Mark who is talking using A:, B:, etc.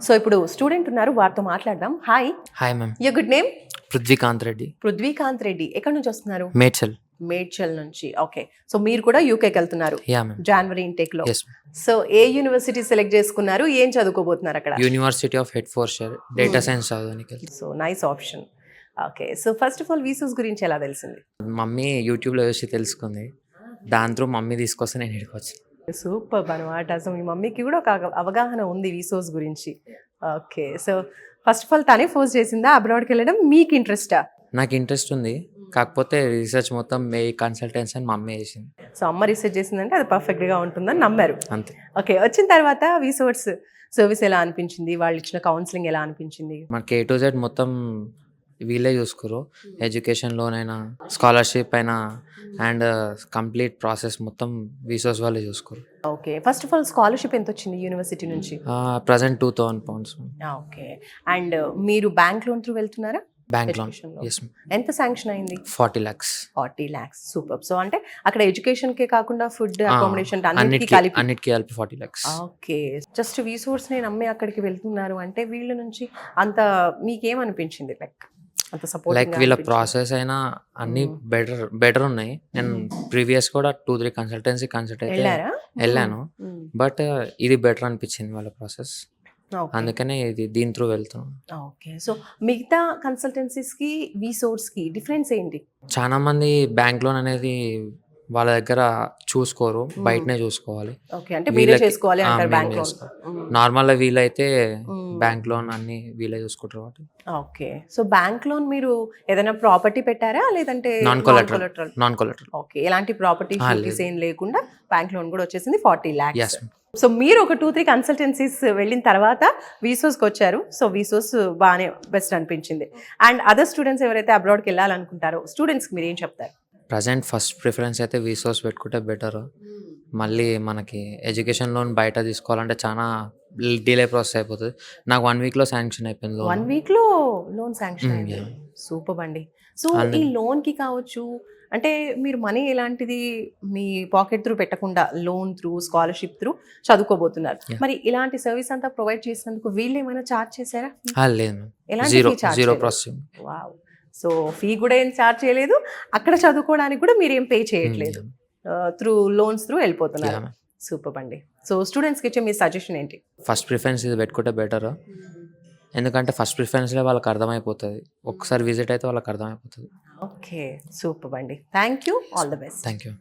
A: So ఇప్పుడు student ఉన్నారు, వారితో మాట్లాడదాం. Hi,
B: hi ma'am.
A: Your good name?
B: Prithvikanth Reddy.
A: Prithvikanth Reddy. ఎక్కడి నుంచి వస్తున్నారు?
B: మేడ్చల్.
A: మేడ్చల్ నుంచి. ఓకే, సో మీరు కూడా యూకేకి వెళ్తున్నారు
B: యా మ్యామ్.
A: జనవరి ఇంటేక్ లో.
B: ఎస్.
A: సో ఏ యూనివర్సిటీ సెలెక్ట్ చేసుకున్నారు, ఏం చదువుకోబోతున్నారు అక్కడ?
B: University of Hertfordshire data science చదవడానికి.
A: So nice option. Okay, so first of all వీసూస్ గురించి ఎలా తెలిసింది?
B: మమ్మీ యూట్యూబ్లో చూసి తెలుసుకుంది, దాని త్రూ మమ్మీ తీసుకొస్తే నేను ఇక్కడికి వచ్చాను.
A: సూపర్ అనమాట. సో మీ మమ్మీకి కూడా ఒక అవగాహన ఉంది వీసోస్ గురించి. Okay, so first of all తనే ఫోర్స్ చేసిందా అబ్రాడ్కి వెళ్ళడం, మీకు ఇంట్రెస్టా?
B: నాకు ఇంట్రెస్ట్ ఉంది, కాకపోతే రీసెర్చ్ మొత్తం మే కన్సల్టెన్సీ అని మమ్మీ చేసింది.
A: సో అమ్మ రీసెర్చ్ చేసిందంటే అది పర్ఫెక్ట్గా ఉంటుందని నమ్మారు.
B: అంతే.
A: ఓకే, వచ్చిన తర్వాత వీసోర్స్ సర్వీస్ ఎలా అనిపించింది, వాళ్ళు ఇచ్చిన కౌన్సిలింగ్ ఎలా అనిపించింది?
B: మనకి A to Z మొత్తం వీళ్ళే చూసుకోరు, ఎడ్యుకేషన్ లోన్ అయినా స్కాలర్షిప్ అయినా అండ్ కంప్లీట్ ప్రాసెస్ మొత్తం వీసోస్ వాళ్ళే చూసుకోరు.
A: Okay, first of all scholarship ఎంత వచ్చింది యూనివర్సిటీ నుంచి?
B: Present 2000 pounds.
A: ఓకే, అండ్ మీరు బ్యాంక్ లోన్ త్రూ వెళ్తున్నారా?
B: Bank loan.
A: Education loan.
B: Yes.
A: ఎంత శాంక్షన్ అయింది?
B: 40 lakhs.
A: 40 lakhs. సూపర్. సో అంటే అక్కడ ఎడ్యుకేషన్ కే కాకుండా ఫుడ్, అకామిడేషన్ అన్నిటికీ కలిపి?
B: అన్నిటికీ కలిపి 40 lakhs.
A: ఓకే, జస్ట్ వీసోర్స్ నేను నమ్మి అక్కడికి వెళ్తున్నారు అంటే వీళ్ళ నుంచి అంత మీకేమనిపించింది? లైక్ అంత సపోర్ట్?
B: లైక్ వీళ్ళ ప్రాసెస్ అయినా అన్ని బెటర్ ఉన్నాయి. నేను ప్రీవియస్ కూడా 2-3 కన్సల్టెన్సీ కన్సల్ట్ అయితే
A: వెళ్ళారా?
B: వెళ్ళాను, బట్ ఇది బెటర్ అనిపించింది వాళ్ళ ప్రాసెస్, అందుకనే ఇది దీని త్రూ వెళ్తున్నాను.
A: ఓకే, సో మిగతా కన్సల్టెన్సీస్ కి వీసోర్స్ కి డిఫరెన్స్ ఏంటి?
B: చాలా మంది బ్యాంక్ లోన్ అనేది వాళ్ళ దగ్గర చూసుకోరు, బయటనే చూసుకోవాలి.
A: ఓకే, అంటే మీరే చేసుకోవాలి అంటారు బ్యాంక్ లోన్.
B: నార్మల్ వీలైతే బ్యాంక్ లోన్ అన్ని వీలే చూసుకుంటారు కాబట్టి.
A: ఓకే, సో బ్యాంక్ లోన్ మీరు ఏదైనా ప్రాపర్టీ పెట్టారా లేదంటే
B: నాన్ కొలెటరల్.
A: ఓకే, ఎలాంటి ప్రాపర్టీ ఏం లేకుండా బ్యాంక్ లోన్ కూడా వచ్చేసింది 40 lakhs.
B: ఎస్.
A: సో మీరు ఒక 2-3 కన్సల్టెన్సీస్ వెళ్ళిన తర్వాత వీసోస్కి వచ్చారు. సో వీసోస్ బాగానే బెస్ట్ అనిపించింది. అండ్ అదర్ స్టూడెంట్స్ ఎవరైతే అబ్రాడ్కి వెళ్ళాలనుకుంటారో స్టూడెంట్స్కి మీరు ఏం చెప్తారు?
B: ప్రజెంట్ ఫస్ట్ ప్రిఫరెన్స్ అయితే వీసోస్ పెట్టుకుంటే బెటర్. మళ్ళీ మనకి ఎడ్యుకేషన్ లోన్ బయట తీసుకోవాలంటే చాలా డిలే ప్రాసెస్ అయిపోతుంది. నాకు 1 weekలో శాంక్షన్ అయిపోయింది లోన్.
A: 1 weekలో లోన్ శాంక్షన్ అయింది. సూపర్ అండి. సో ఈ లోన్కి కావచ్చు అంటే మీరు మనీ ఎలాంటిది మీ పాకెట్ త్రూ పెట్టకుండా లోన్ త్రూ, స్కాలర్షిప్ త్రూ చదువుకోబోతున్నారు. మరి ఇలాంటి సర్వీస్ అంతా ప్రొవైడ్ చేసినందుకు వీళ్ళు ఏమైనా ఛార్జ్ చేశారా?
B: లేదు,
A: ఎలాంటి
B: zero processing.
A: Wow, so fee కూడా ఏం ఛార్జ్ చేయలేదు, అక్కడ చదువుకోవడానికి కూడా మీరు ఏం పే చేయట్లేదు, త్రూ లోన్స్ త్రూ వెళ్ళిపోతున్నారు. సూపర్ అండి. సో స్టూడెంట్స్కి ఇచ్చే మీ సజెషన్ ఏంటి?
B: ఫస్ట్ ప్రిఫరెన్స్ ఇది పెట్టుకుంటే బెటర్, ఎందుకంటే ఫస్ట్ ప్రిఫరెన్స్లో వాళ్ళకి అర్థమైపోతుంది, ఒక్కసారి విజిట్ అయితే వాళ్ళకి అర్థమైపోతుంది.
A: ఓకే, సూపర్ అండి. Thank you, all the best.
B: Thank you.